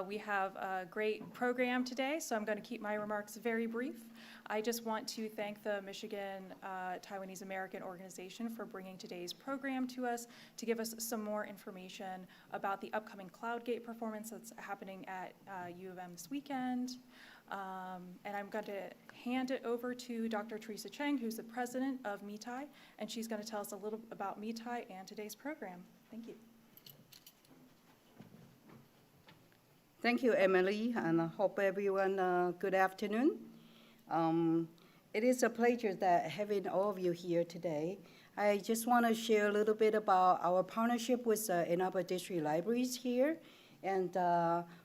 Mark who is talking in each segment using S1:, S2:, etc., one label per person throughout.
S1: We have a great program today, so I'm going to keep my remarks very brief. I just want to thank the Michigan Taiwanese American Organization for bringing today's program to us to give us some more information about the upcoming CloudGate performance that's happening at U of M this weekend. And I'm going to hand it over to Dr. Teresa Cheng, who's the president of MiTai, and she's going to tell us a little about MiTai and today's program. Thank you.
S2: Thank you, Emily, and I hope everyone good afternoon. It is a pleasure that having all of you here today. I just want to share a little bit about our partnership with Ann Arbor District Libraries here. And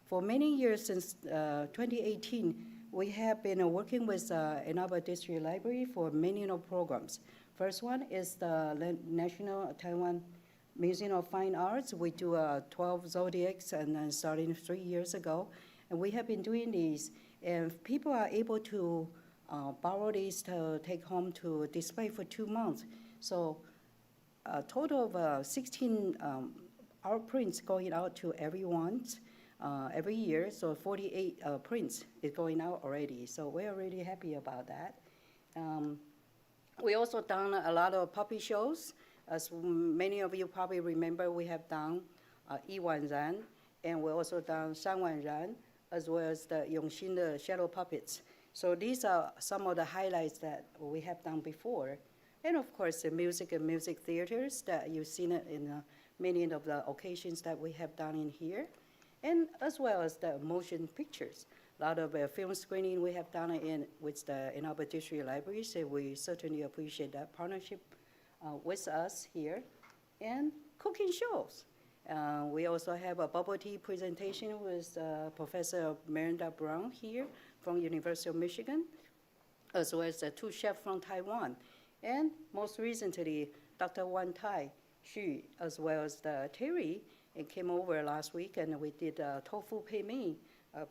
S2: for many years, since 2018, we have been working with Ann Arbor District Library for many programs. First one is the National Taiwan Museum of Fine Arts. We do 12 zodiacs and starting 3 years ago. And we have been doing these, and people are able to borrow these to take home to display for 2 months. So a total of 16 art prints going out to everyone every year. So 48 prints is going out already. So we're really happy about that. We also done a lot of puppet shows. As many of you probably remember, we have done Yi Wan Ran, and we also done Shan Wan Ran, as well as the Yongxin, the shadow puppets. So these are some of the highlights that we have done before. And of course, the music and music theaters that you've seen it in many of the occasions that we have done in here, and as well as the motion pictures. A lot of film screening we have done with the Ann Arbor District Library, so we certainly appreciate that partnership with us here. And cooking shows. We also have a bubble tea presentation with Professor Miranda Brown here from University of Michigan, as well as 2 chefs from Taiwan. And most recently, Dr. Wan Tai Xu, as well as Terry, came over last week, and we did tofu pei mei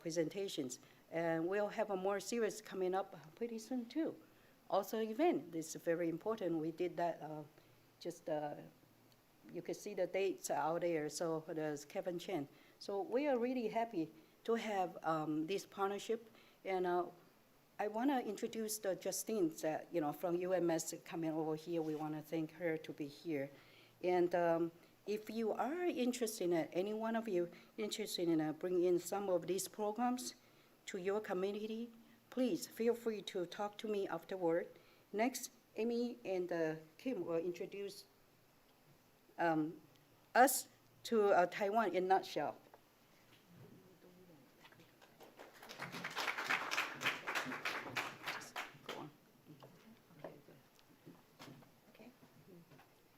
S2: presentations. And we'll have a more series coming up pretty soon, too. Also, event, this is very important. We did that you can see the dates out there, so there's Kevin Chen. So we are really happy to have this partnership. And I want to introduce Justine that, from UMS coming over here. We want to thank her to be here. And if you are interested in any one of you interested in bringing in some of these programs to your community, please feel free to talk to me afterward. Next, Amy and Kim will introduce us to Taiwan in a nutshell.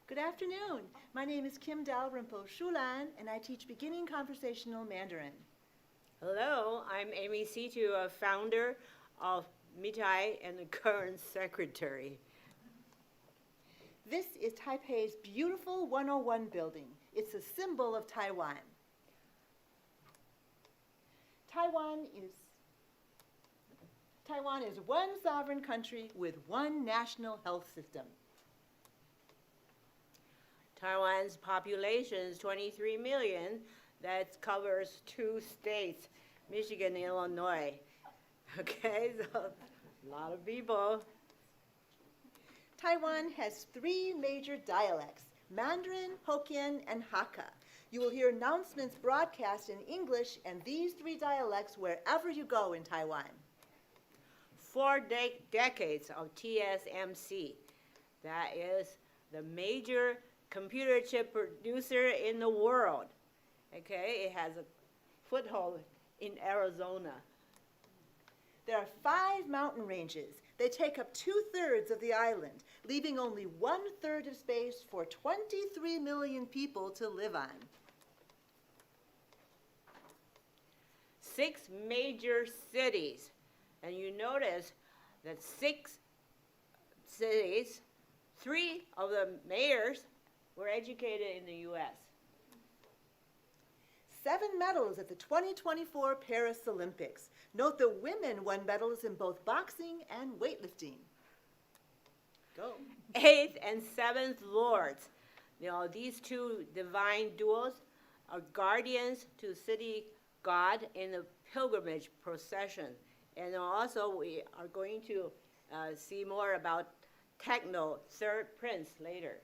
S3: Good afternoon. My name is Kim Dalrymple Shulan, and I teach beginning conversational Mandarin.
S4: Hello, I'm Amy Situ, a founder of MiTai and the current secretary.
S3: This is Taipei's beautiful 101 building. It's a symbol of Taiwan. Taiwan is one sovereign country with one national health system.
S4: Taiwan's population is 23 million. That covers 2 states, Michigan and Illinois. Okay, so a lot of people.
S3: Taiwan has 3 major dialects, Mandarin, Hokkien, and Hakka. You will hear announcements broadcast in English and these 3 dialects wherever you go in Taiwan.
S4: 4 decades of TSMC. That is the major computer chip producer in the world. Okay, it has a foothold in Arizona.
S3: There are 5 mountain ranges. They take up 2/3 of the island, leaving only 1/3 of space for 23 million people to live on.
S4: 6 major cities, and you notice that 6 cities, 3 of the mayors were educated in the U.S.
S3: 7 medals at the 2024 Paris Olympics. Note the women won medals in both boxing and weightlifting. Go.
S4: 8th and 7th lords. These 2 divine duels are guardians to city God in the pilgrimage procession. And also we are going to see more about Techno, third prince, later.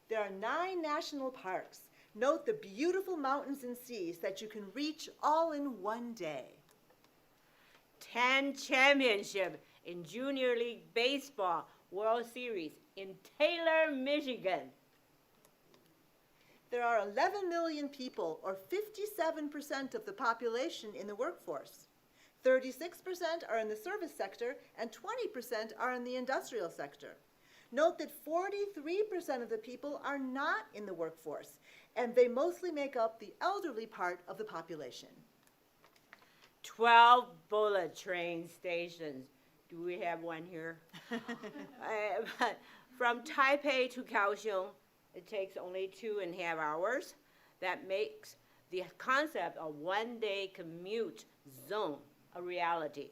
S3: There are 9 national parks. Note the beautiful mountains and seas that you can reach all in one day.
S4: 10 championship in Junior League Baseball World Series in Taylor, Michigan.
S3: There are 11 million people, or 57% of the population, in the workforce. 36% are in the service sector, and 20% are in the industrial sector. Note that 43% of the people are not in the workforce, and they mostly make up the elderly part of the population.
S4: 12 bullet train stations. Do we have one here? From Taipei to Kaohsiung, it takes only 2.5 hours. That makes the concept of one-day commute zone a reality.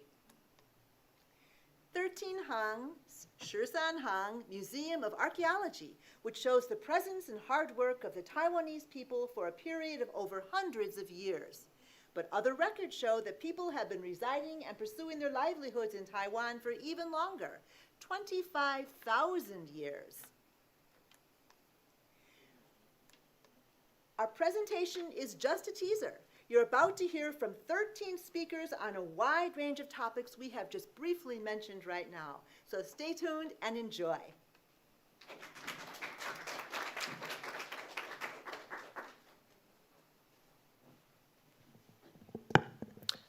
S3: 13 Hang's Shisan Hang Museum of Archaeology, which shows the presence and hard work of the Taiwanese people for a period of over hundreds of years. But other records show that people have been residing and pursuing their livelihoods in Taiwan for even longer, 25,000 years. Our presentation is just a teaser. You're about to hear from 13 speakers on a wide range of topics we have just briefly mentioned right now. So stay tuned and enjoy.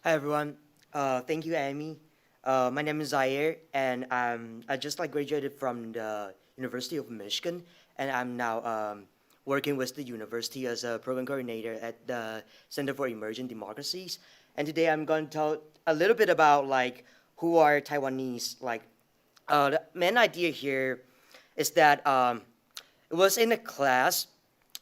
S5: Hi everyone. Thank you, Amy. My name is Zaire, and I just graduated from the University of Michigan, and I'm now working with the university as a program coordinator at the Center for Emerging Democracies. And today I'm going to talk a little bit about who are Taiwanese. The main idea here is that it was in a class.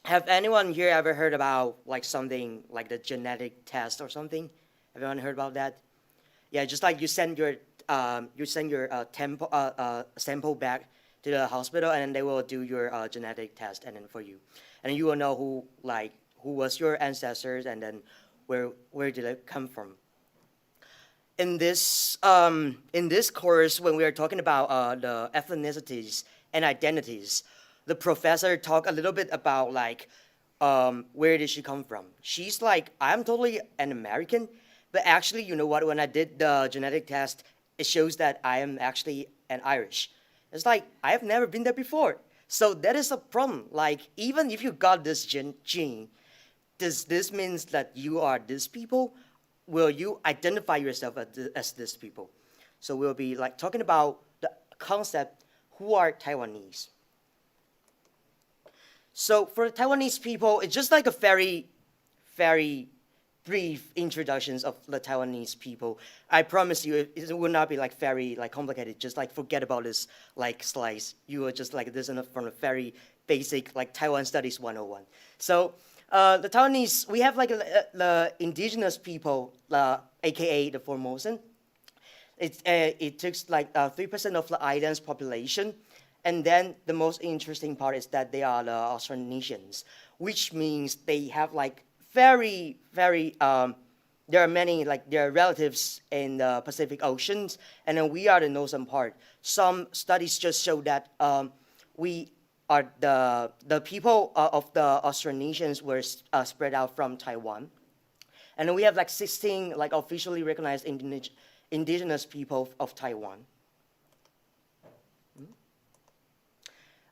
S5: Have anyone here ever heard about something like the genetic test or something? Everyone heard about that? Yeah, just you send your sample back to the hospital, and then they will do your genetic test, and then for you, and you will know who was your ancestors, and then where did it come from. In this course, when we are talking about the ethnicities and identities, the professor talked a little bit about where did she come from. She's I'm totally an American. But actually, you know what? When I did the genetic test, it shows that I am actually an Irish. It's I have never been there before. So that is a problem. Even if you got this gene, does this mean that you are these people? Will you identify yourself as these people? So we'll be talking about the concept, who are Taiwanese? So for the Taiwanese people, it's just a very, very brief introductions of the Taiwanese people. I promise you, it will not be very complicated. Just forget about this slides. You will just this from a very basic Taiwan Studies 101. So the Taiwanese, we have the indigenous people, aka the Formosan. It takes 3% of the island's population, and then the most interesting part is that they are the Austronesians, which means they have very, very, there are many, their relatives in the Pacific Oceans, and then we are the northern part. Some studies just show that we are the people of the Austronesians were spread out from Taiwan. And then we have 16 officially recognized indigenous people of Taiwan.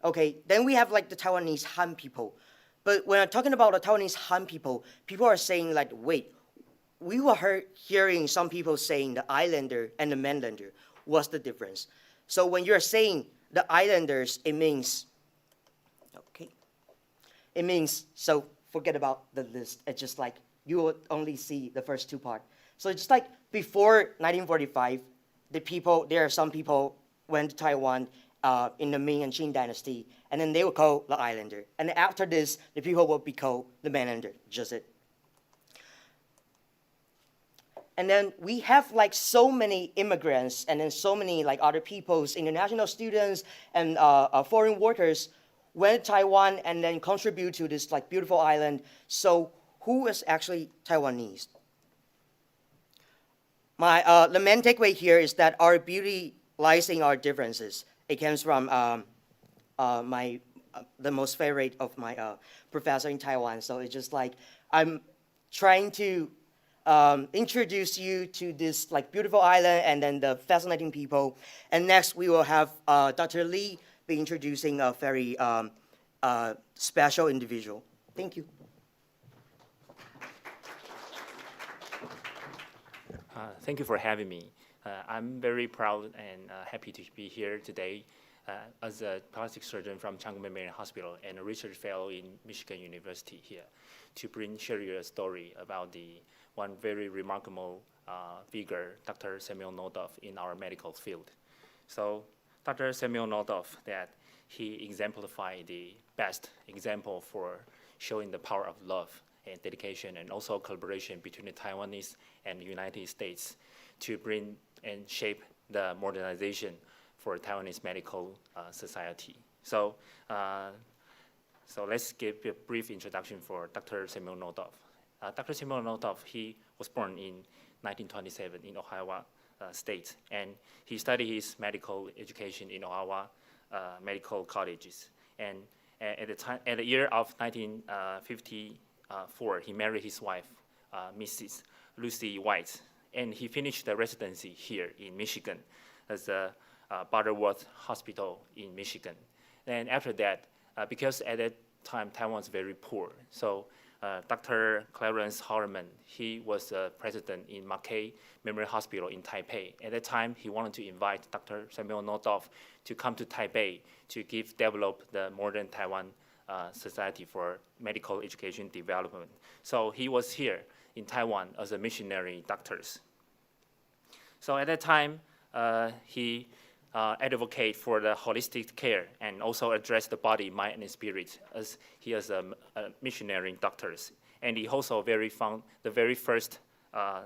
S5: Okay, then we have the Taiwanese Han people. But when I'm talking about the Taiwanese Han people, people are saying wait, we were hearing some people saying the islander and the mainlander. What's the difference? So when you're saying the islanders, it means, so forget about the list. It's just you will only see the first two parts. So it's just before 1945, there are some people went to Taiwan in the Ming and Qing dynasty, and then they were called the islander. And after this, the people will be called the mainlander, just it. And then we have so many immigrants, and then so many other peoples, international students and foreign workers went to Taiwan and then contribute to this beautiful island. So who is actually Taiwanese? The main takeaway here is that our beauty lies in our differences. It comes from the most favorite of my professor in Taiwan. So it's just like I'm trying to introduce you to this like beautiful island and then the fascinating people. And next we will have Dr. Lee be introducing a very special individual. Thank you.
S6: Thank you for having me. I'm very proud and happy to be here today as a plastic surgeon from Chang'an Memorial Hospital and a research fellow in Michigan University here to share you a story about the one very remarkable figure, Dr. Samuel Nodov, in our medical field. So Dr. Samuel Nodov, that he exemplified the best example for showing the power of love and dedication and also collaboration between the Taiwanese and the United States to bring and shape the modernization for Taiwanese medical society. So let's give a brief introduction for Dr. Samuel Nodov. Dr. Samuel Nodov, he was born in 1927 in Ohio State, and he studied his medical education in Ohio medical colleges. And at the year of 1954, he married his wife, Mrs. Lucy White, and he finished the residency here in Michigan as a Butterworth Hospital in Michigan. And after that, because at that time Taiwan was very poor, so Dr. Clarence Harriman, he was president in Mackay Memorial Hospital in Taipei. At that time, he wanted to invite Dr. Samuel Nodov to come to Taipei to develop the modern Taiwan Society for Medical Education Development. So he was here in Taiwan as a missionary doctor. So at that time, he advocate for the holistic care and also address the body, mind, and spirit as he is a missionary doctor. And he also found the very first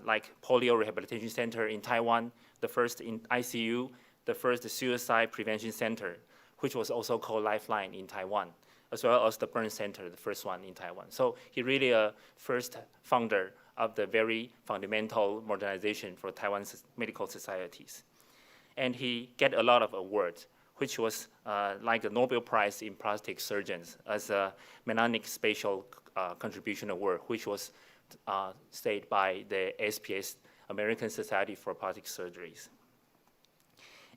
S6: like polio rehabilitation center in Taiwan, the first in ICU, the first suicide prevention center, which was also called Lifeline in Taiwan, as well as the burn center, the first one in Taiwan. So he really a first founder of the very fundamental modernization for Taiwan's medical societies. And he get a lot of awards, which was like the Nobel Prize in Plastic Surgeons as a Mnemonic Spatial Contribution Award, which was stayed by the SPS, American Society for Plastic Surgeries.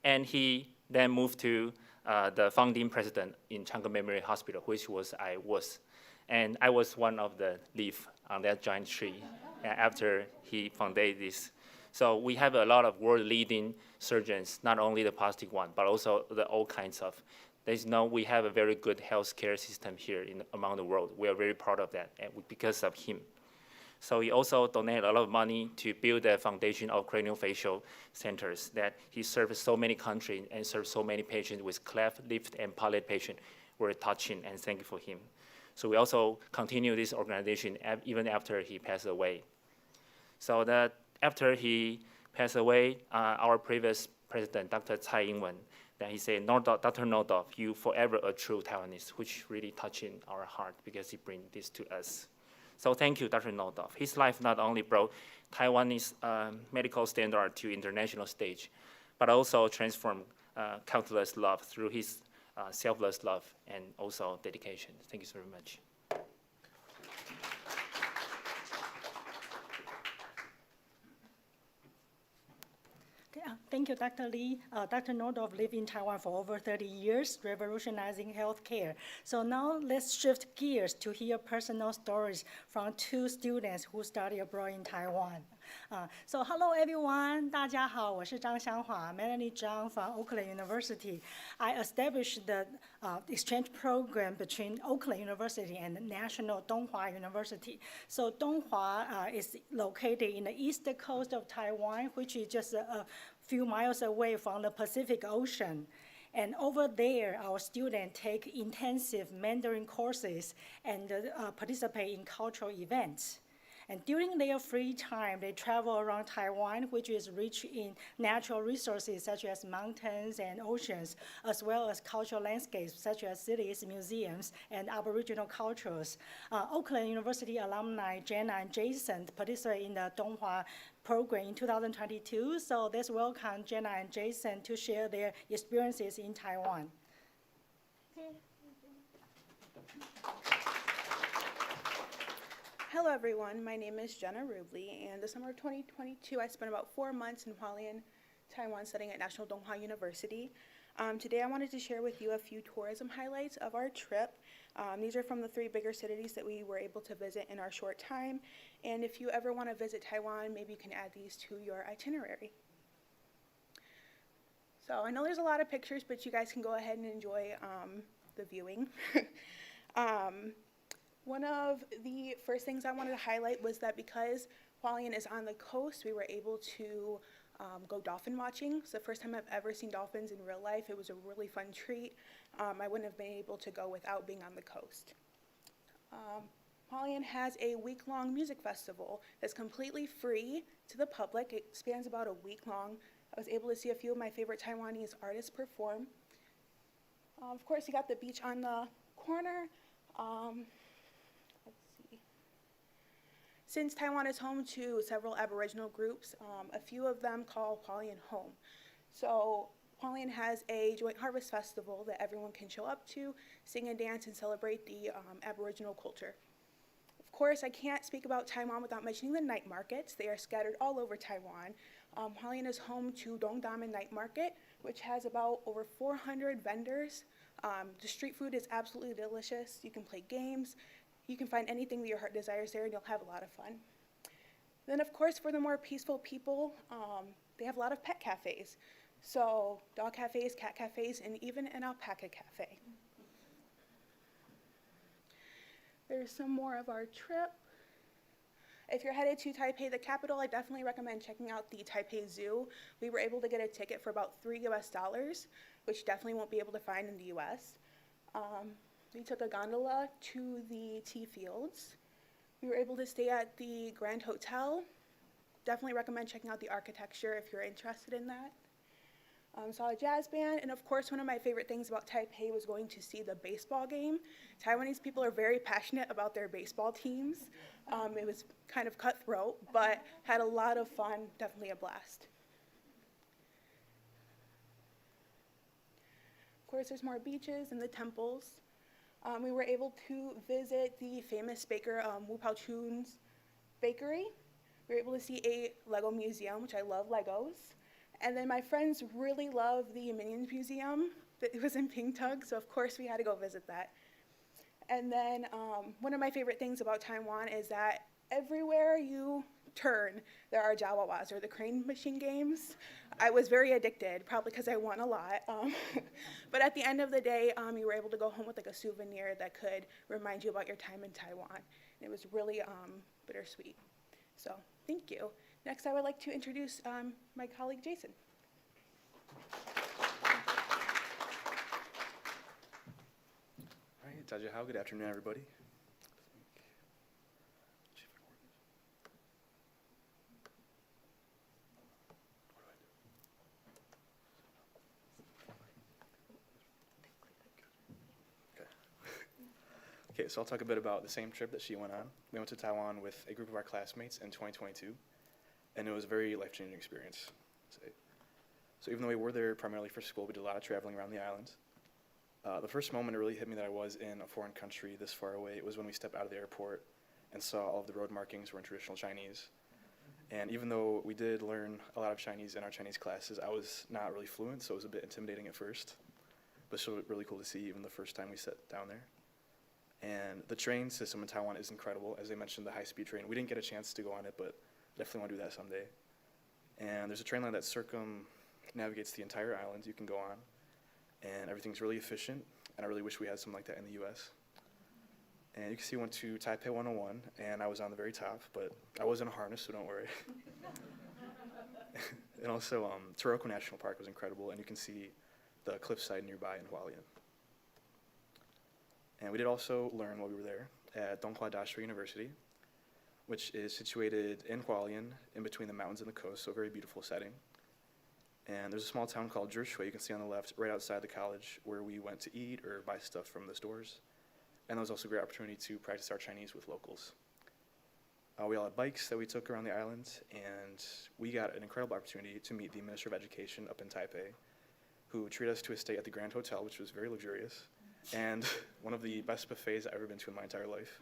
S6: And he then moved to the founding president in Chang'an Memorial Hospital, which I was. And I was one of the leaf on that giant tree after he founded this. So we have a lot of world-leading surgeons, not only the plastic one, but also all kinds of. We have a very good healthcare system here among the world. We are very proud of that, and because of him. So he also donated a lot of money to build the foundation of craniofacial centers that he served so many countries and served so many patients with cleft, lip, and palate patients were touching, and thank you for him. So we also continue this organization even after he passed away. So that after he passed away, our previous president, Dr. Tsai Ing-wen, that he said, Dr. Nodov, you forever a true Taiwanese, which really touching our heart because he bring this to us. So thank you, Dr. Nodov. His life not only brought Taiwanese medical standard to international stage, but also transformed countless love through his selfless love and also dedication. Thank you so very much.
S7: Thank you, Dr. Lee. Dr. Nodov lived in Taiwan for over 30 years, revolutionizing healthcare. So now let's shift gears to hear personal stories from two students who study abroad in Taiwan. So hello everyone, 大家好，我是张香华 Melanie Zhang from Oakland University. I established the exchange program between Oakland University and National Donghua University. So Donghua is located in the east coast of Taiwan, which is just a few miles away from the Pacific Ocean. And over there, our students take intensive Mandarin courses and participate in cultural events. And during their free time, they travel around Taiwan, which is rich in natural resources such as mountains and oceans, as well as cultural landscapes such as cities, museums, and Aboriginal cultures. Oakland University alumni Jenna and Jason participated in the Donghua program in 2022. So let's welcome Jenna and Jason to share their experiences in Taiwan.
S8: Hello everyone, my name is Jenna Rubley, and the summer of 2022 I spent about 4 months in Hualien, Taiwan, studying at National Donghua University. Today I wanted to share with you a few tourism highlights of our trip. These are from the 3 bigger cities that we were able to visit in our short time, and if you ever want to visit Taiwan, maybe you can add these to your itinerary. So I know there's a lot of pictures, but you guys can go ahead and enjoy the viewing. One of the first things I wanted to highlight was that because Hualien is on the coast, we were able to go dolphin watching. It's the first time I've ever seen dolphins in real life. It was a really fun treat. I wouldn't have been able to go without being on the coast. Hualien has a week-long music festival that's completely free to the public. It spans about a week long. I was able to see a few of my favorite Taiwanese artists perform. Of course, you got the beach on the corner. Let's see. Since Taiwan is home to several Aboriginal groups, a few of them call Hualien home. So Hualien has a joint harvest festival that everyone can show up to, sing and dance, and celebrate the Aboriginal culture. Of course, I can't speak about Taiwan without mentioning the night markets. They are scattered all over Taiwan. Hualien is home to Dongdamen Night Market, which has about over 400 vendors. The street food is absolutely delicious. You can play games. You can find anything that your heart desires there, and you'll have a lot of fun. Then, of course, for the more peaceful people, they have a lot of pet cafes. So dog cafes, cat cafes, and even an alpaca cafe. There's some more of our trip. If you're headed to Taipei, the capital, I definitely recommend checking out the Taipei Zoo. We were able to get a ticket for about $3 US, which definitely won't be able to find in the US. We took a gondola to the tea fields. We were able to stay at the Grand Hotel. Definitely recommend checking out the architecture if you're interested in that. Saw a jazz band, and of course one of my favorite things about Taipei was going to see the baseball game. Taiwanese people are very passionate about their baseball teams. It was kind of cutthroat, but had a lot of fun, definitely a blast. Of course, there's more beaches and the temples. We were able to visit the famous baker, Wu Pao Chun's bakery. We were able to see a Lego museum, which I love Legos. And then my friends really love the Minions Museum that was in Pingtung, so of course we had to go visit that. And then one of my favorite things about Taiwan is that everywhere you turn, there are Jawawas, or the crane machine games. I was very addicted, probably because I won a lot. But at the end of the day, you were able to go home with like a souvenir that could remind you about your time in Taiwan. And it was really bittersweet. So thank you. Next, I would like to introduce my colleague, Jason.
S9: All right, Tajahao, good afternoon, everybody. Okay, so I'll talk a bit about the same trip that she went on. We went to Taiwan with a group of our classmates in 2022, and it was a very life-changing experience. So even though we were there primarily for school, we did a lot of traveling around the island. The first moment it really hit me that I was in a foreign country this far away was when we stepped out of the airport and saw all of the road markings were in traditional Chinese. And even though we did learn a lot of Chinese in our Chinese classes, I was not really fluent, so it was a bit intimidating at first. But still really cool to see even the first time we sat down there. And the train system in Taiwan is incredible. As they mentioned, the high-speed train. We didn't get a chance to go on it, but definitely want to do that someday. And there's a train line that circumnavigates the entire island you can go on. And everything's really efficient, and I really wish we had something like that in the US. And you can see we went to Taipei 101, and I was on the very top, but I was in a harness, so don't worry. And also, Taroko National Park was incredible, and you can see the cliffside nearby in Hualien. And we did also learn while we were there at Donghua University. which is situated in Hualien, in between the mountains and the coast, so a very beautiful setting. And there's a small town called Zhishui, you can see on the left, right outside the college, where we went to eat or buy stuff from the stores. And that was also a great opportunity to practice our Chinese with locals. We all had bikes that we took around the island, and we got an incredible opportunity to meet the Minister of Education up in Taipei, who treated us to a stay at the Grand Hotel, which was very luxurious, and one of the best buffets I've ever been to in my entire life.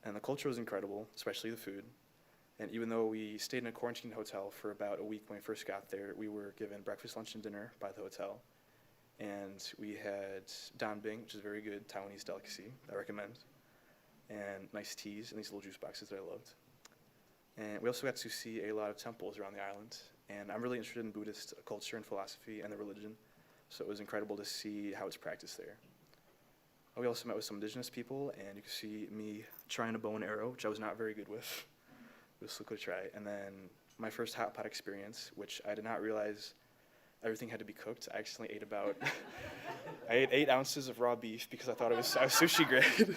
S9: And the culture was incredible, especially the food. And even though we stayed in a quarantine hotel for about a week when we first got there, we were given breakfast, lunch, and dinner by the hotel. And we had danbing, which is a very good Taiwanese delicacy, I recommend, and nice teas and these little juice boxes that I loved. And we also got to see a lot of temples around the island. And I'm really interested in Buddhist culture and philosophy and the religion, so it was incredible to see how it's practiced there. We also met with some indigenous people, and you can see me trying a bow and arrow, which I was not very good with. It was so cool to try. And then my first hot pot experience, which I did not realize everything had to be cooked. I accidentally ate about, I ate 8 ounces of raw beef because I thought I was sushi grade.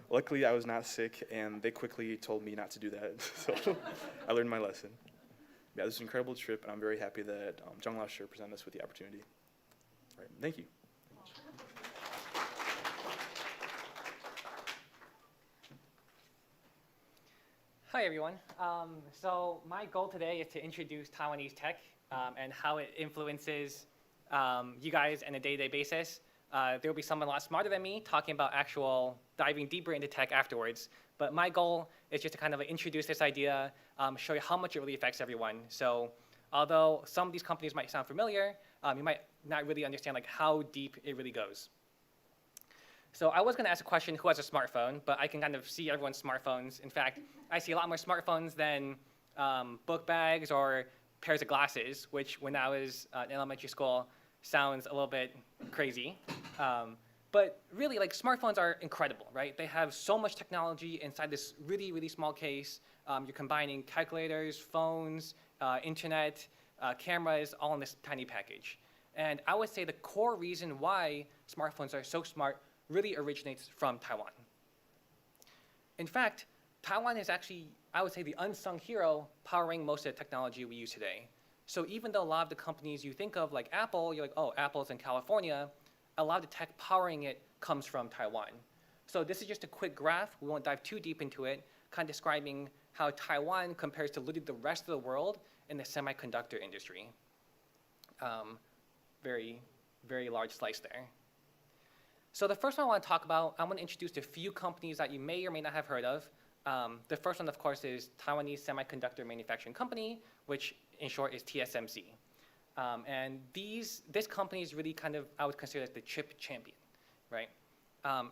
S9: Luckily, I was not sick, and they quickly told me not to do that, so I learned my lesson. Yeah, this was an incredible trip, and I'm very happy that Zhang Lao Shi presented us with the opportunity. All right, thank you.
S10: Hi, everyone. So my goal today is to introduce Taiwanese tech and how it influences you guys on a day-to-day basis. There will be someone a lot smarter than me talking about diving deeper into tech afterwards. But my goal is just to kind of introduce this idea, show you how much it really affects everyone. So although some of these companies might sound familiar, you might not really understand like how deep it really goes. So I was going to ask a question, who has a smartphone? But I can kind of see everyone's smartphones. In fact, I see a lot more smartphones than book bags or pairs of glasses, which when I was in elementary school sounds a little bit crazy. But really, like, smartphones are incredible, right? They have so much technology inside this really, really small case. You're combining calculators, phones, internet, cameras, all in this tiny package. And I would say the core reason why smartphones are so smart really originates from Taiwan. In fact, Taiwan is actually, I would say, the unsung hero powering most of the technology we use today. So even though a lot of the companies you think of, like Apple, you're like, oh, Apple's in California, a lot of the tech powering it comes from Taiwan. So this is just a quick graph. We won't dive too deep into it, kind of describing how Taiwan compares to literally the rest of the world in the semiconductor industry. Very, very large slice there. So the first one I want to talk about, I want to introduce a few companies that you may or may not have heard of. The first one, of course, is Taiwanese Semiconductor Manufacturing Company, which in short is TSMC. And this company is really kind of, I would consider it the chip champion, right?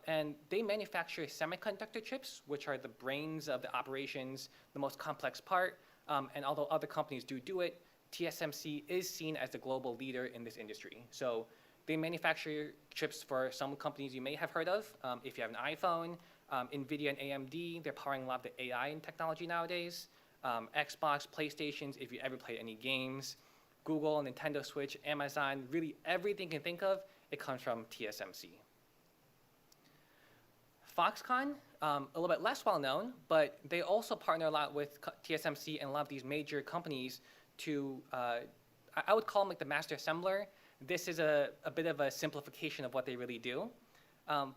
S10: And they manufacture semiconductor chips, which are the brains of the operations, the most complex part. And although other companies do it, TSMC is seen as the global leader in this industry. So they manufacture chips for some companies you may have heard of. If you have an iPhone, NVIDIA and AMD, they're powering a lot of the AI and technology nowadays. Xbox, PlayStations, if you ever play any games, Google, Nintendo Switch, Amazon, really everything you can think of, it comes from TSMC. Foxconn, a little bit less well known, but they also partner a lot with TSMC and a lot of these major companies to, I would call them like the master assembler. This is a bit of a simplification of what they really do.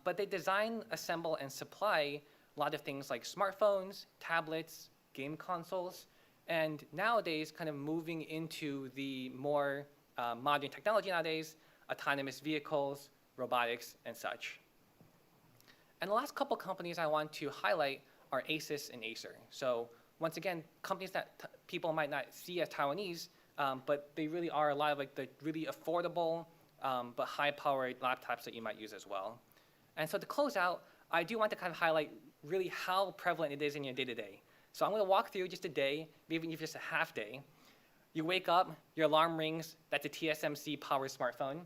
S10: But they design, assemble, and supply a lot of things like smartphones, tablets, game consoles, and nowadays kind of moving into the more modern technology nowadays, autonomous vehicles, robotics, and such. And the last couple companies I want to highlight are Asus and Acer. So once again, companies that people might not see as Taiwanese, but they really are a lot of like the really affordable but high-powered laptops that you might use as well. And so to close out, I do want to kind of highlight really how prevalent it is in your day-to-day. So I'm going to walk through just a day, maybe even just a half day. You wake up, your alarm rings, that's a TSMC powered smartphone.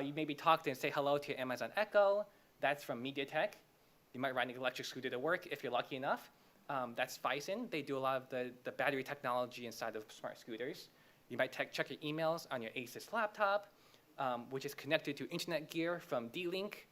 S10: You maybe talk to and say hello to your Amazon Echo, that's from MediaTek. You might ride an electric scooter to work if you're lucky enough. That's Phison. They do a lot of the battery technology inside of smart scooters. You might check your emails on your Asus laptop, which is connected to internet gear from D-Link.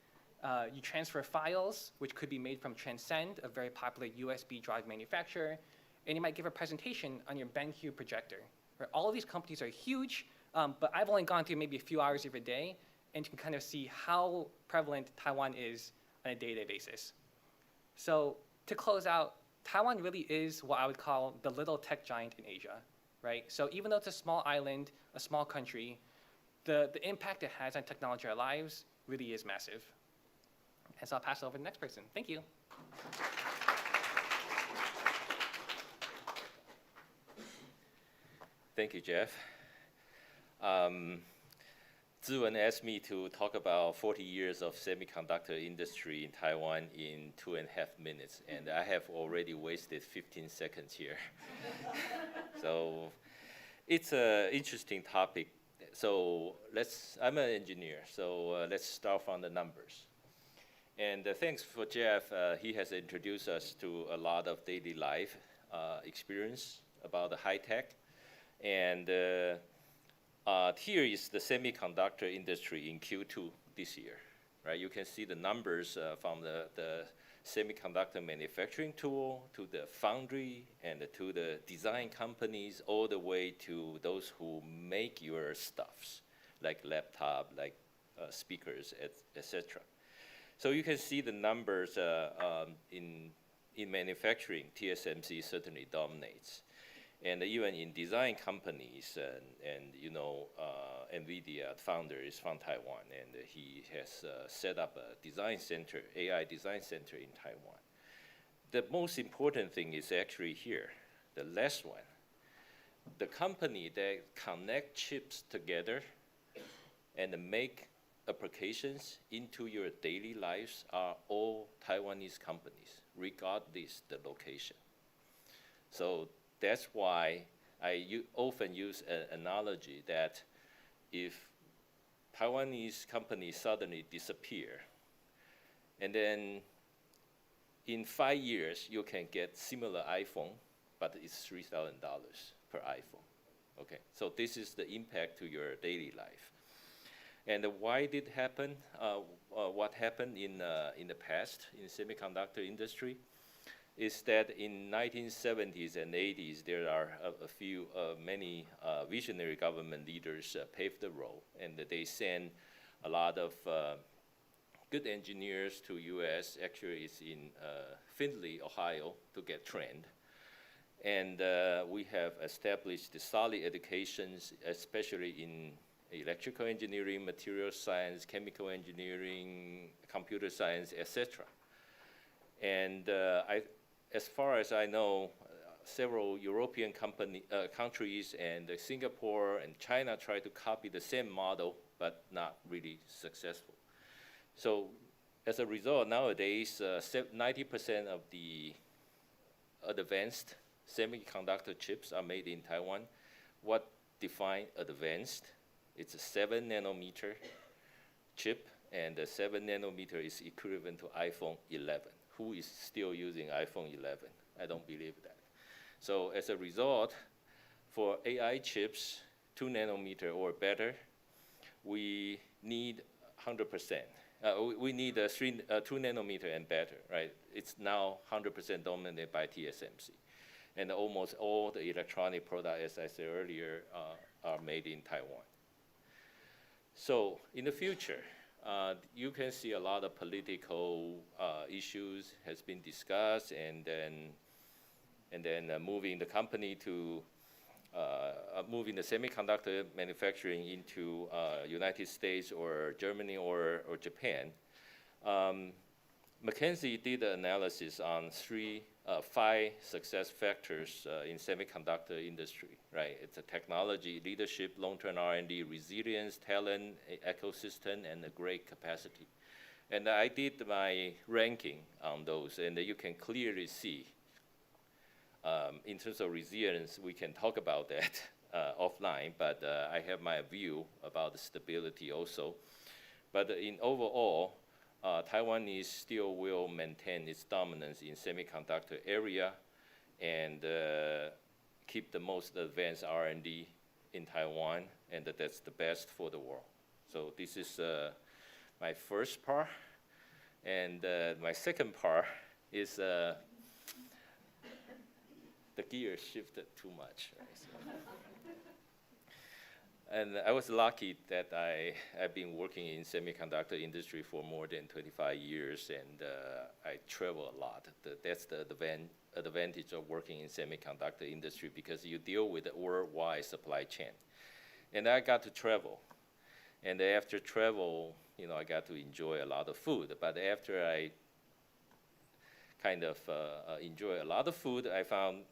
S10: You transfer files, which could be made from Transcend, a very popular USB drive manufacturer, and you might give a presentation on your BenQ projector. Right? All of these companies are huge, but I've only gone through maybe a few hours every day, and you can kind of see how prevalent Taiwan is on a day-to-day basis. So to close out, Taiwan really is what I would call the little tech giant in Asia, right? So even though it's a small island, a small country, the impact it has on technology in our lives really is massive. And so I'll pass it over to the next person. Thank you.
S11: Thank you, Jeff. Ziwen asked me to talk about 40 years of semiconductor industry in Taiwan in 2.5 minutes, and I have already wasted 15 seconds here. So it's an interesting topic. So I'm an engineer, so let's start from the numbers. And thanks for Jeff. He has introduced us to a lot of daily life experience about the high tech. And here is the semiconductor industry in Q2 this year, right? You can see the numbers from the semiconductor manufacturing tool to the foundry and to the design companies, all the way to those who make your stuffs, like laptop, like speakers, etc. So you can see the numbers in manufacturing. TSMC certainly dominates. And even in design companies, and you know, NVIDIA founder is from Taiwan, and he has set up a design center, AI design center in Taiwan. The most important thing is actually here, the last one. The company that connect chips together and make applications into your daily lives are all Taiwanese companies, regardless the location. So that's why I often use an analogy that if Taiwanese companies suddenly disappear, and then in 5 years you can get similar iPhone, but it's $3,000 per iPhone. Okay, so this is the impact to your daily life. And why did it happen? What happened in the past in the semiconductor industry is that in 1970s and 80s, there are many visionary government leaders paved the road, and they sent a lot of good engineers to U.S. Actually, it's in Findlay, Ohio, to get trained. And we have established the solid educations, especially in electrical engineering, material science, chemical engineering, computer science, etc. And as far as I know, several European countries and Singapore and China try to copy the same model, but not really successful. So as a result, nowadays, 90% of the advanced semiconductor chips are made in Taiwan. What defines advanced? It's a 7 nanometer chip, and the 7 nanometer is equivalent to iPhone 11. Who is still using iPhone 11? I don't believe that. So as a result, for AI chips, 2 nanometer or better, we need 100%. We need 2 nanometer and better, right? It's now 100% dominated by TSMC. And almost all the electronic products, as I said earlier, are made in Taiwan. So in the future, you can see a lot of political issues has been discussed, and then moving the company to moving the semiconductor manufacturing into United States or Germany or Japan. McKinsey did an analysis on 5 success factors in semiconductor industry, right? It's a technology, leadership, long-term R&D, resilience, talent, ecosystem, and a great capacity. And I did my ranking on those, and you can clearly see, in terms of resilience, we can talk about that offline, but I have my view about the stability also. But in overall, Taiwan still will maintain its dominance in semiconductor area and keep the most advanced R&D in Taiwan, and that's the best for the world. So this is my first part. And my second part is the gear shifted too much. Right? And I was lucky that I've been working in semiconductor industry for more than 25 years, and I travel a lot. That's the advantage of working in semiconductor industry, because you deal with a worldwide supply chain. And I got to travel. And after travel, I got to enjoy a lot of food. But after I kind of enjoy a lot of food, I found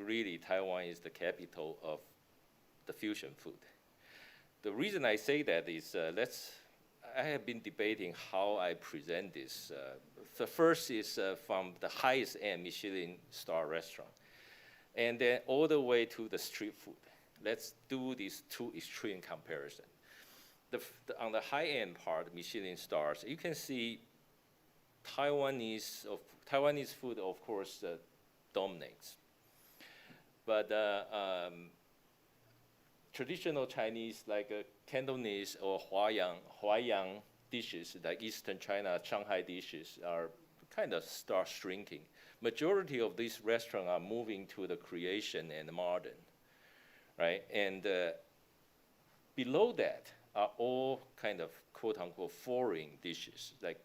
S11: really Taiwan is the capital of the fusion food. The reason I say that is I have been debating how I present this. The first is from the highest end Michelin star restaurant, and then all the way to the street food. Let's do these two extreme comparison. On the high end part, Michelin stars, you can see Taiwanese food, of course, dominates. But traditional Chinese, like Cantonese or Huaiyang dishes, like Eastern China, Shanghai dishes, are kind of start shrinking. Majority of these restaurants are moving to the creation and modern, right? And below that are all kind of quote-unquote foreign dishes. Like,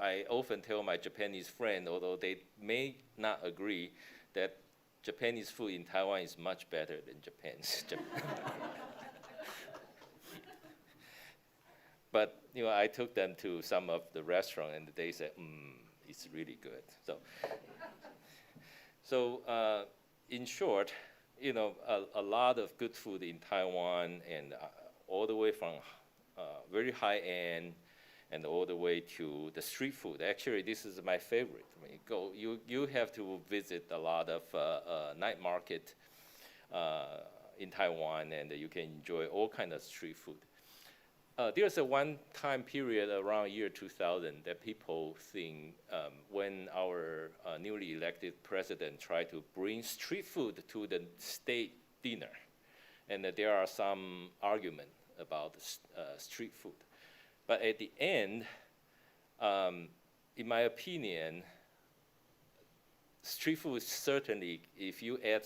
S11: I often tell my Japanese friend, although they may not agree, that Japanese food in Taiwan is much better than Japan's. But I took them to some of the restaurants, and they said, it's really good. So in short, a lot of good food in Taiwan, and all the way from very high end and all the way to the street food. Actually, this is my favorite. When you you have to visit a lot of night market in Taiwan, and you can enjoy all kinds of street food. There's a one-time period around year 2000 that people think when our newly elected president tried to bring street food to the state dinner, and there are some argument about street food. But at the end, in my opinion, street food certainly, if you add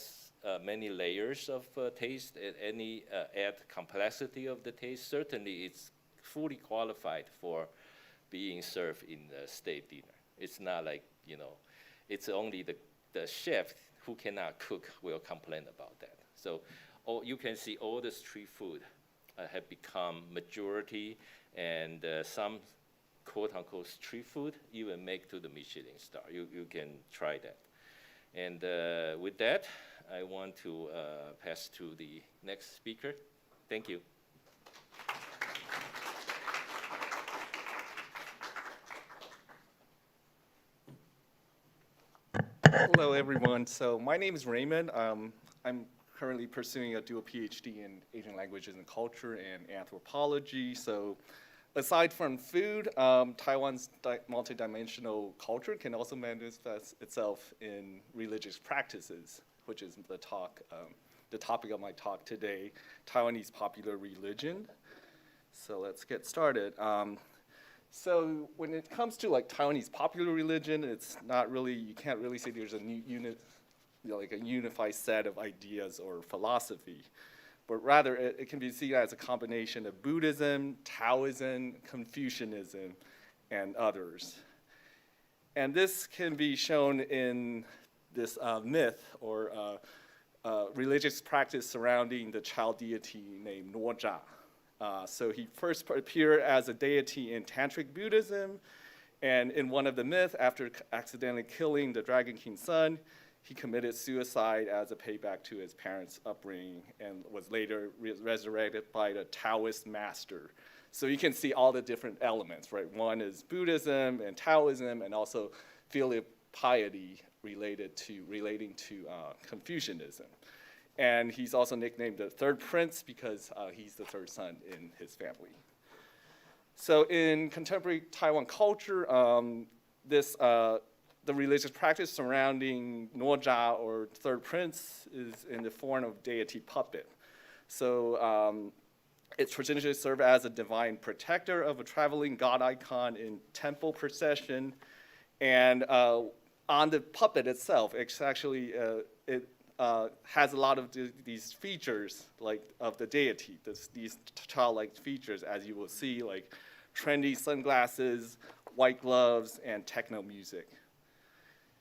S11: many layers of taste, add complexity of the taste, certainly it's fully qualified for being served in the state dinner. It's not like, it's only the chef who cannot cook will complain about that. So you can see all the street food have become majority, and some quote-unquote street food even make to the Michelin star. You can try that. And with that, I want to pass to the next speaker. Thank you.
S12: Hello, everyone. So my name is Raymond. I'm currently pursuing a dual PhD in Asian languages and culture and anthropology. So aside from food, Taiwan's multidimensional culture can also manifest itself in religious practices, which is the topic of my talk today, Taiwanese popular religion. So let's get started. So when it comes to Taiwanese popular religion, it's not really, you can't really say there's a a unified set of ideas or philosophy, but rather it can be seen as a combination of Buddhism, Taoism, Confucianism, and others. And this can be shown in this myth or religious practice surrounding the child deity named Nuoja. So he first appeared as a deity in Tantric Buddhism, and in one of the myths, after accidentally killing the Dragon King's son, he committed suicide as a payback to his parents' upbringing and was later resurrected by the Taoist master. So you can see all the different elements, right? One is Buddhism and Taoism, and also filial piety relating to Confucianism. And he's also nicknamed the third prince because he's the third son in his family. So in contemporary Taiwan culture, the religious practice surrounding Nuoja or third prince is in the form of deity puppet. So It's traditionally served as a divine protector of a traveling god icon in temple procession. And on the puppet itself, it's actually, it has a lot of these features like of the deity, these childlike features, as you will see, like trendy sunglasses, white gloves, and techno music.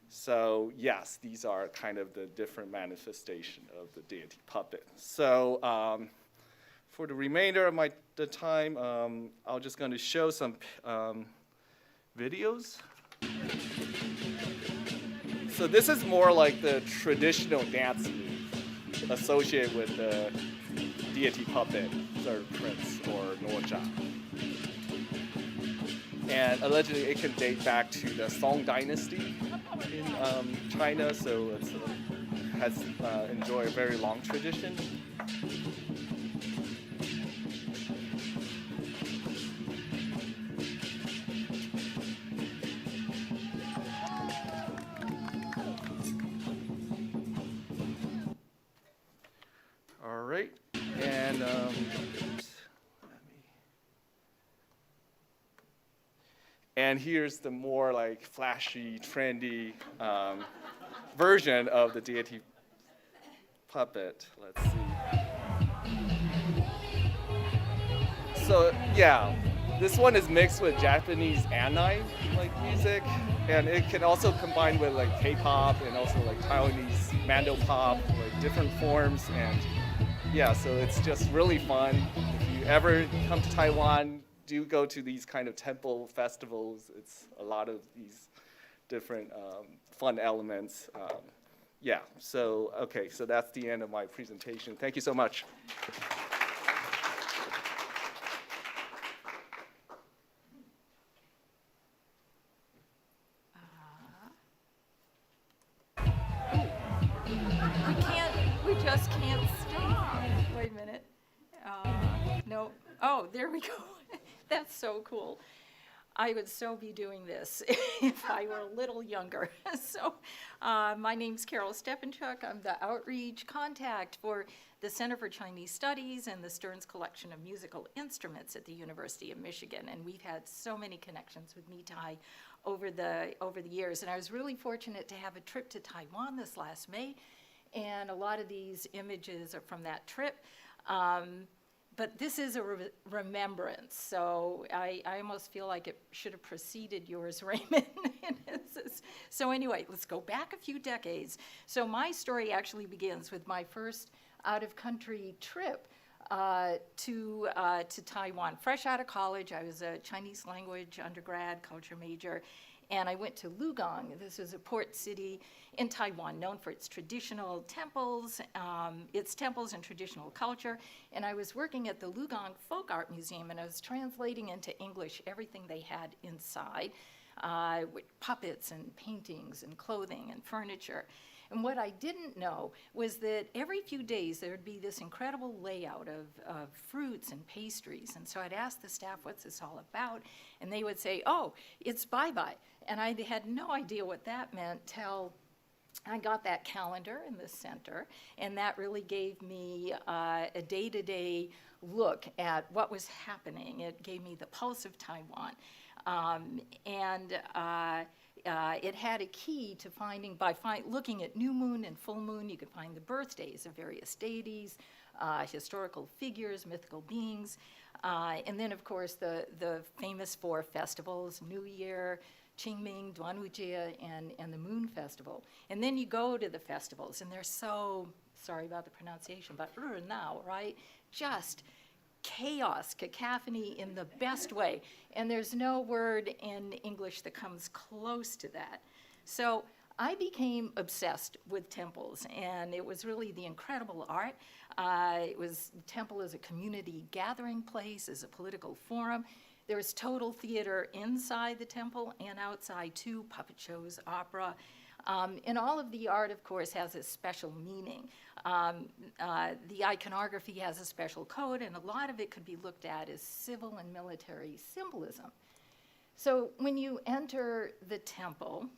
S12: So yes, these are kind of the different manifestation of the deity puppet. So for the remainder of the time, I'm just going to show some videos. So this is more like the traditional dance move associated with the deity puppet, third prince or Noja. And allegedly it can date back to the Song Dynasty in China, so it has enjoyed a very long tradition. All right, and and here's the more like flashy, trendy version of the deity puppet. Let's see. So yeah, this one is mixed with Japanese anime like music, and it can also combine with like K-pop and also like Taiwanese mando pop, like different forms. And yeah, so it's just really fun. If you ever come to Taiwan, do go to these kind of temple festivals. It's a lot of these different fun elements. Yeah, so okay, so that's the end of my presentation. Thank you so much.
S13: We just can't stop. Wait a minute. No. Oh, there we go. That's so cool. I would so be doing this if I were a little younger. So my name's Carol Stepanchuk. I'm the outreach contact for the Center for Chinese Studies and the Stearns Collection of Musical Instruments at the University of Michigan. And we've had so many connections with Mitai over the years. And I was really fortunate to have a trip to Taiwan this last May. And a lot of these images are from that trip. But this is a remembrance, so I almost feel like it should have preceded yours, Raymond. So anyway, let's go back a few decades. So my story actually begins with my first out-of-country trip to Taiwan. Fresh out of college, I was a Chinese language undergrad, culture major, and I went to Lugang. This is a port city in Taiwan, known for its traditional temples, and traditional culture. And I was working at the Lugang Folk Art Museum, and I was translating into English everything they had inside, with puppets and paintings and clothing and furniture. And what I didn't know was that every few days there would be this incredible layout of fruits and pastries. And so I'd ask the staff, what's this all about? And they would say, oh, it's bye-bye. And I had no idea what that meant till I got that calendar in the center, and that really gave me a day-to-day look at what was happening. It gave me the pulse of Taiwan. It had a key to finding, looking at new moon and full moon, you could find the birthdays of various deities, historical figures, mythical beings, and then, of course, the famous 4 festivals, New Year, Qingming, Duanwujie, and the Moon Festival. And then you go to the festivals, and they're so, sorry about the pronunciation, but now, right? Just chaos, cacophony in the best way. And there's no word in English that comes close to that. So I became obsessed with temples, and it was really the incredible art. Temple as a community gathering place, as a political forum. There was total theater inside the temple and outside too, puppet shows, opera. And all of the art, of course, has a special meaning. The iconography has a special code, and a lot of it could be looked at as civil and military symbolism. So when you enter the temple,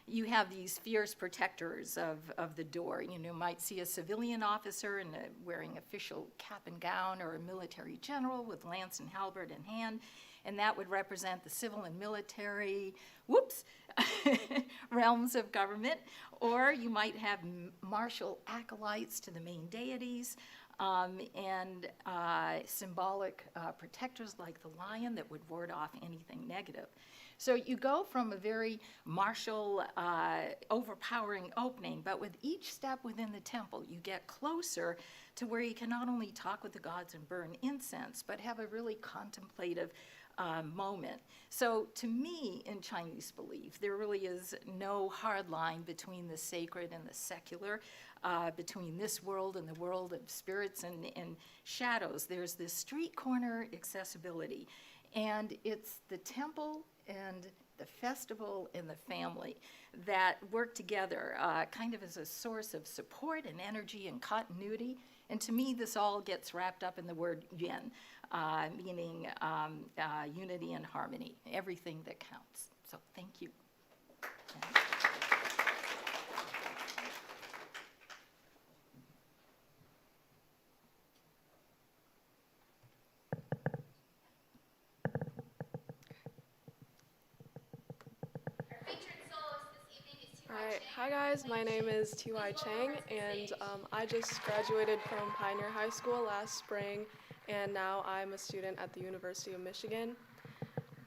S13: you have these fierce protectors of the door. You might see a civilian officer wearing official cap and gown, or a military general with lance and halberd in hand, and that would represent the civil and military, realms of government. Or you might have martial acolytes to the main deities, and symbolic protectors like the lion that would ward off anything negative. So you go from a very martial, overpowering opening, but with each step within the temple, you get closer to where you can not only talk with the gods and burn incense, but have a really contemplative moment. So to me, in Chinese belief, there really is no hard line between the sacred and the secular, between this world and the world of spirits and shadows. There's this street corner accessibility, and it's the temple and the festival and the family that work together kind of as a source of support and energy and continuity. And to me, this all gets wrapped up in the word yuan, meaning unity and harmony, everything that counts. So thank you.
S14: Alright, hi guys, my name is T.Y. Chang, and I just graduated from Pioneer High School last spring, and now I'm a student at the University of Michigan.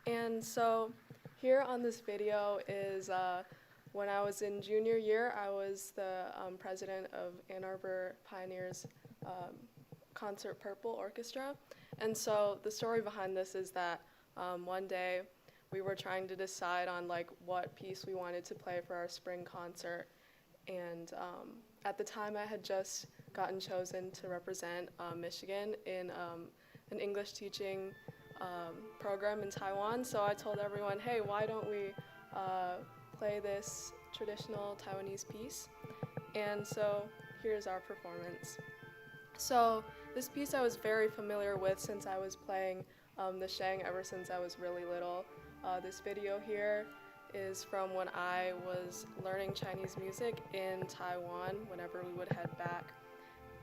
S14: And so here on this video is when I was in junior year, I was the president of Ann Arbor Pioneers Concert Purple Orchestra. And so the story behind this is that one day we were trying to decide on what piece we wanted to play for our spring concert, and at the time I had just gotten chosen to represent Michigan in an English teaching program in Taiwan. So I told everyone, hey, why don't we play this traditional Taiwanese piece? And so here's our performance. So this piece I was very familiar with since I was playing the sheng ever since I was really little. This video here is from when I was learning Chinese music in Taiwan whenever we would head back.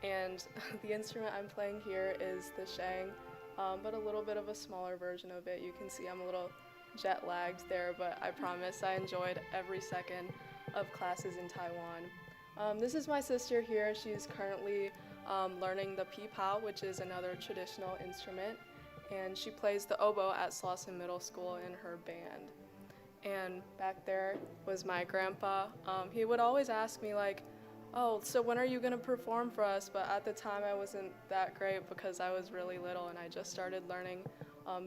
S14: And the instrument I'm playing here is the sheng, but a little bit of a smaller version of it. You can see I'm a little jet lagged there, but I promise I enjoyed every second of classes in Taiwan. This is my sister here. She's currently learning the pipa, which is another traditional instrument. And she plays the oboe at Slauson Middle School in her band. And back there was my grandpa. He would always ask me oh, so when are you gonna perform for us? But at the time I wasn't that great because I was really little and I just started learning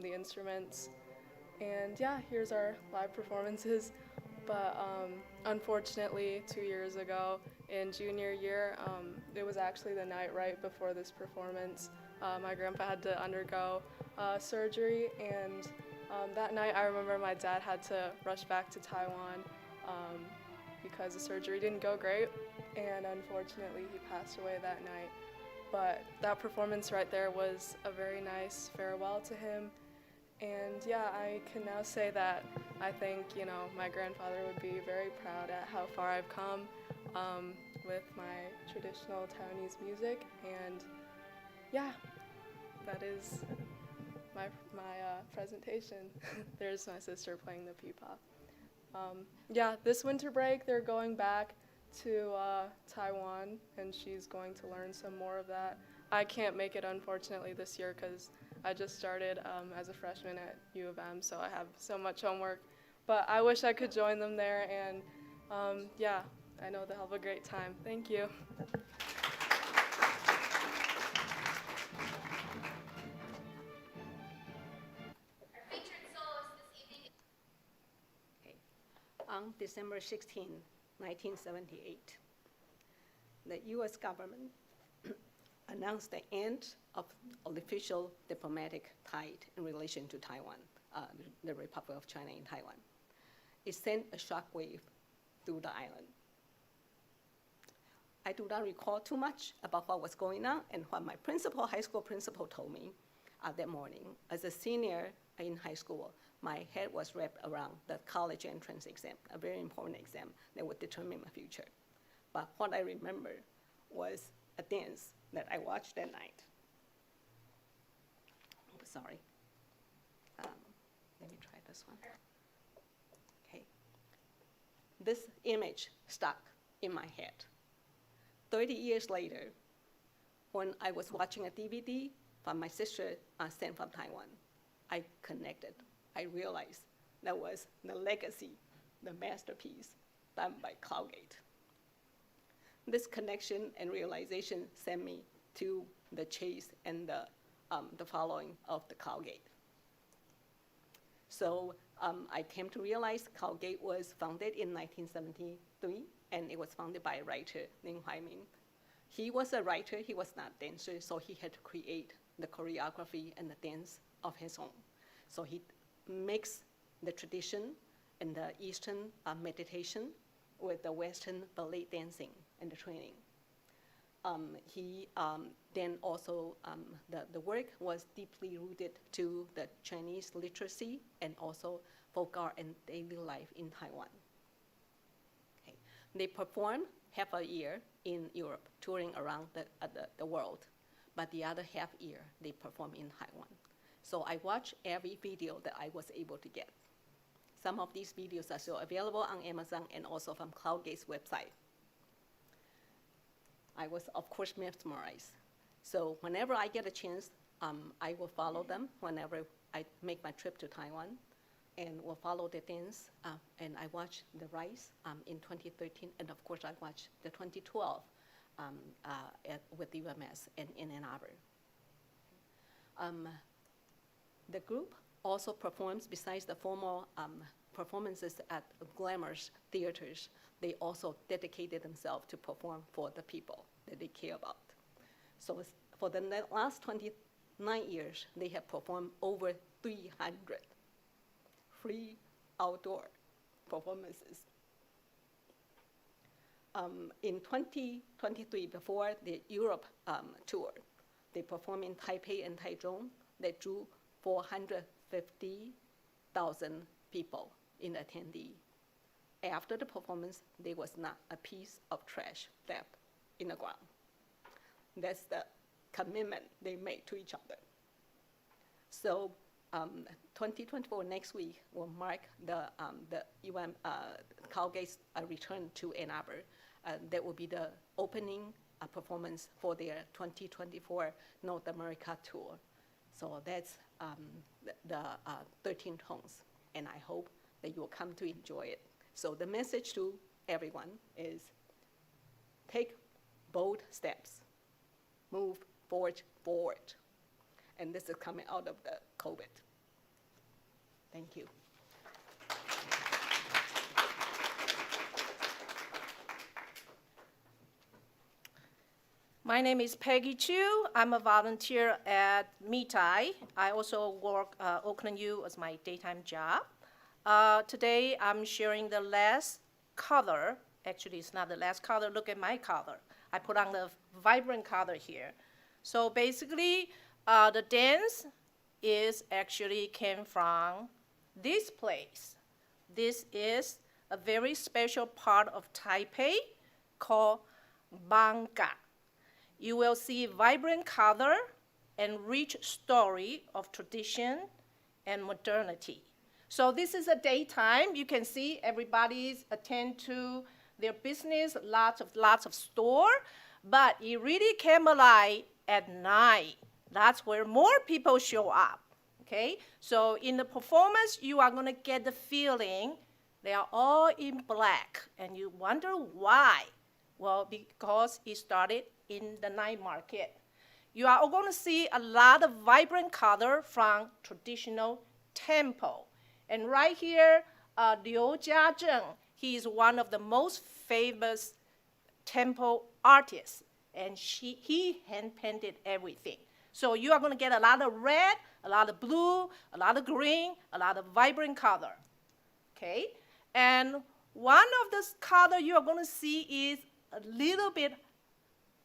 S14: the instruments. And yeah, here's our live performances. But unfortunately, 2 years ago in junior year, it was actually the night right before this performance. My grandpa had to undergo surgery, and that night I remember my dad had to rush back to Taiwan because the surgery didn't go great, and unfortunately he passed away that night. But that performance right there was a very nice farewell to him, and yeah, I can now say that I think, my grandfather would be very proud at how far I've come with my traditional Taiwanese music, and yeah, that is my presentation. There's my sister playing the pipa. Yeah, this winter break they're going back to Taiwan, and she's going to learn some more of that. I can't make it, unfortunately, this year because I just started as a freshman at U of M, so I have so much homework. But I wish I could join them there, and yeah, I know they'll have a great time. Thank you.
S15: On December 16, 1978, the U.S. government announced the end of official diplomatic tie in relation to Taiwan, the Republic of China in Taiwan. It sent a shockwave through the island. I do not recall too much about what was going on and what my high school principal told me that morning. As a senior in high school, my head was wrapped around the college entrance exam, a very important exam that would determine my future. But what I remember was a dance that I watched that night. Oh, sorry. Let me try this one. Okay. This image stuck in my head. 30 years later, when I was watching a DVD from my sister sent from Taiwan, I connected. I realized that was the legacy, the masterpiece done by Cloudgate. This connection and realization sent me to the chase and the following of the Cloudgate. So I came to realize Cloudgate was founded in 1973, and it was founded by a writer named Huai Min. He was a writer, he was not a dancer, so he had to create the choreography and the dance of his own. So he mixed the tradition and the Eastern meditation with the Western ballet dancing and the training. He then also, the work was deeply rooted to the Chinese literacy and also folk art and daily life in Taiwan. Okay. They perform half a year in Europe, touring around the world, but the other half year they perform in Taiwan. So I watched every video that I was able to get. Some of these videos are still available on Amazon and also from Cloudgate's website. I was, of course, mesmerized. So whenever I get a chance, I will follow them whenever I make my trip to Taiwan, and will follow the dance. And I watched the Rise in 2013, and of course I watched the 2012 with the UMS and in Ann Arbor. The group also performs, besides the formal performances at glamorous theaters, they also dedicated themselves to perform for the people that they care about. So for the last 29 years, they have performed over 300 free outdoor performances. In 2023, before the Europe tour, they performed in Taipei and Taichung. They drew 450,000 people in attendee. After the performance, there was not a piece of trash left in the ground. That's the commitment they made to each other. So 2024, next week, will mark the Cloudgate's return to Ann Arbor. That will be the opening performance for their 2024 North America tour. So that's the 13 tones, and I hope that you will come to enjoy it. So the message to everyone is take bold steps, move forward. And this is coming out of the COVID. Thank you.
S16: My name is Peggy Chu. I'm a volunteer at MITAI. I also work Oakland U as my daytime job. Today, I'm sharing the last color. Actually, it's not the last color. Look at my color. I put on the vibrant color here. So basically, the dance is actually came from this place. This is a very special part of Taipei called Bangka. You will see vibrant color and rich story of tradition and modernity. So this is a daytime. You can see everybody's attend to their business, lots of store, but it really came alive at night. That's where more people show up, okay? So in the performance, you are gonna get the feeling they are all in black, and you wonder why. Well, because it started in the night market. You are going to see a lot of vibrant color from traditional temple. And right here, Liu Jiazheng, he is one of the most famous temple artists, and he hand-painted everything. So you are going to get a lot of red, a lot of blue, a lot of green, a lot of vibrant color, okay? And one of the color you are going to see is a little bit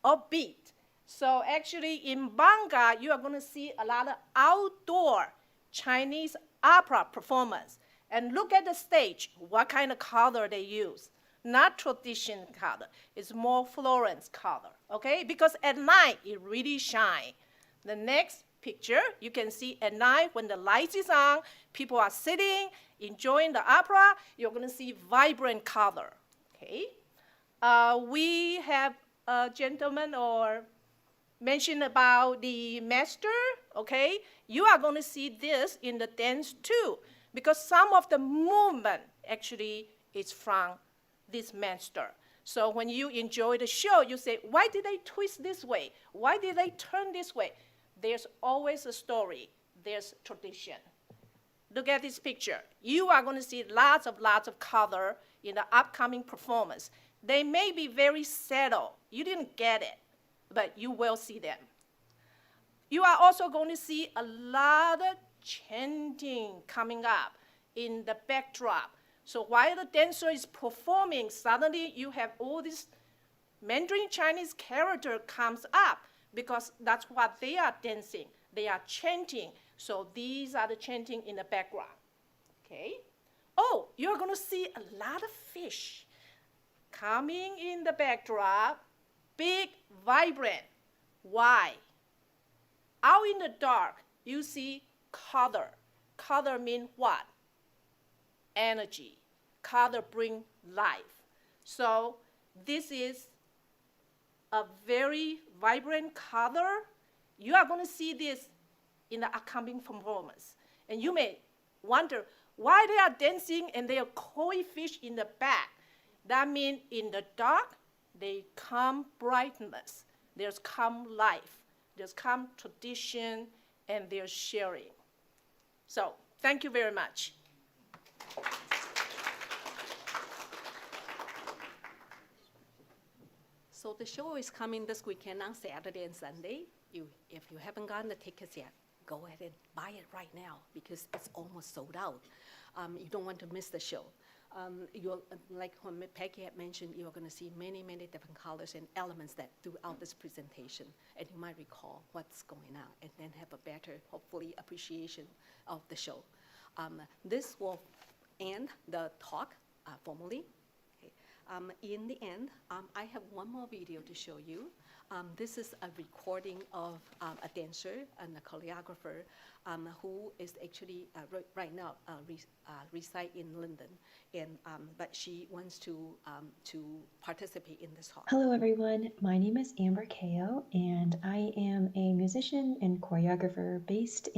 S16: upbeat. So actually in Bangka, you are going to see a lot of outdoor Chinese opera performance. And look at the stage, what kind of color they use. Not traditional color, it's more Florence color, okay? Because at night, it really shines. The next picture, you can see at night when the lights is on, people are sitting, enjoying the opera, you're gonna see vibrant color, okay? We have a gentleman or mentioned about the master, okay? You are gonna see this in the dance too, because some of the movement actually is from this master. So when you enjoy the show, you say, why did they twist this way? Why did they turn this way? There's always a story. There's tradition. Look at this picture. You are going to see lots of color in the upcoming performance. They may be very subtle. You didn't get it, but you will see them. You are also going to see a lot of chanting coming up in the backdrop. So while the dancer is performing, suddenly you have all this Mandarin Chinese character comes up because that's what they are dancing. They are chanting. So these are the chanting in the background, okay? Oh, you're gonna see a lot of fish coming in the backdrop, big, vibrant. Why? Out in the dark, you see color. Color means what? Energy. Color bring life. So this is a very vibrant color. You are going to see this in the upcoming performance. And you may wonder why they are dancing and there are koi fish in the back. That means in the dark, they come brightness. There's come life. There's come tradition, and there's sharing. So thank you very much.
S15: So the show is coming this weekend on Saturday and Sunday. If you haven't gotten the tickets yet, go ahead and buy it right now because it's almost sold out. You don't want to miss the show. Like when Peggy had mentioned, you're going to see many, many different colors and elements that throughout this presentation, and you might recall what's going on and then have a better, hopefully, appreciation of the show. This will end the talk formally. In the end, I have one more video to show you. This is a recording of a dancer and a choreographer who is actually right now reside in London, and but she wants to participate in this talk.
S17: Hello everyone, my name is Amber Kao, and I am a musician and choreographer based